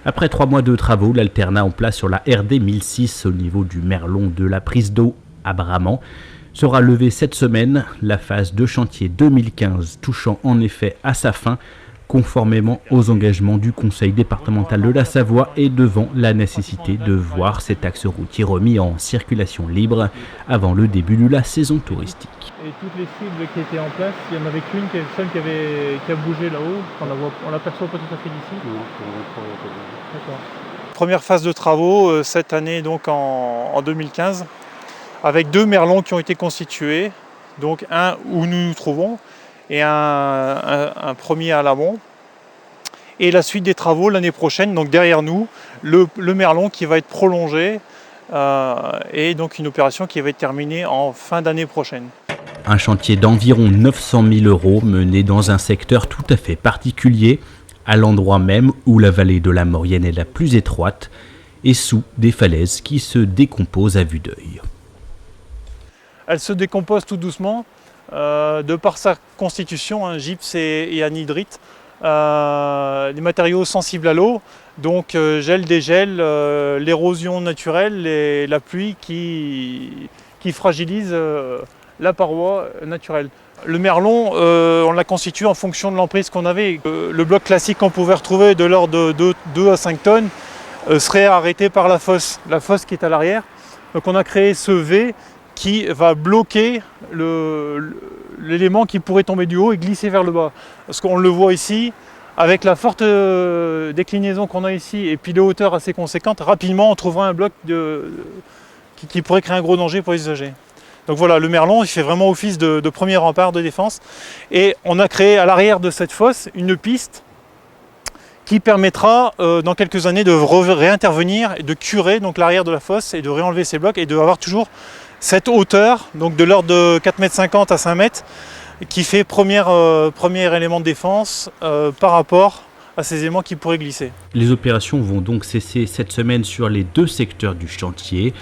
Après 3 mois de travaux, l'alternat en place sur la RD 1006 au niveau du merlon de la prise d'eau à Bramant sera levé cette semaine. La phase de chantier 2015 touchant en effet à sa fin, conformément aux engagements du Conseil départemental de la Savoie et devant la nécessité de voir cet axe routier remis en circulation libre avant le début de la saison touristique. Et toutes les cibles qui étaient en place, il n'y en avait qu'une, celle qui a bougé là-haut, on l'aperçoit pas tout à fait d'ici. D'accord. Première phase de travaux cette année, donc en 2015, avec 2 merlons qui ont été constitués, donc un où nous nous trouvons et un premier à l'amont. Et la suite des travaux l'année prochaine, donc derrière nous, le merlon qui va être prolongé et donc une opération qui va être terminée en fin d'année prochaine. Un chantier d'environ 900 000 € mené dans un secteur tout à fait particulier, à l'endroit même où la vallée de la Maurienne est la plus étroite et sous des falaises qui se décomposent à vue d'œil. Elle se décompose tout doucement de par sa constitution, gypse et anhydrite, des matériaux sensibles à l'eau, donc gel, dégel, l'érosion naturelle et la pluie qui fragilise la paroi naturelle. Le merlon, on l'a constitué en fonction de l'emprise qu'on avait. Le bloc classique qu'on pouvait retrouver de l'ordre de 2 à 5 tonnes serait arrêté par la fosse qui est à l'arrière. Donc on a créé ce V qui va bloquer l'élément qui pourrait tomber du haut et glisser vers le bas. Parce qu'on le voit ici, avec la forte déclinaison qu'on a ici et puis les hauteurs assez conséquentes, rapidement on trouvera un bloc qui pourrait créer un gros danger pour les usagers. Donc voilà, le merlon il fait vraiment office de premier rempart de défense. Et on a créé à l'arrière de cette fosse une piste qui permettra dans quelques années de réintervenir et de curer donc l'arrière de la fosse et de réenlever ces blocs et de avoir toujours cette hauteur, donc de l'ordre de 4,50 m à 5 m, qui fait premier élément de défense par rapport à ces éléments qui pourraient glisser. Les opérations vont donc cesser cette semaine sur les 2 secteurs du chantier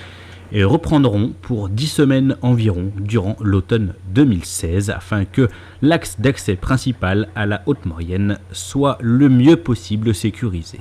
et reprendront pour 10 semaines environ durant l'automne 2016 afin que l'axe d'accès principal à la Haute-Maurienne soit le mieux possible sécurisé.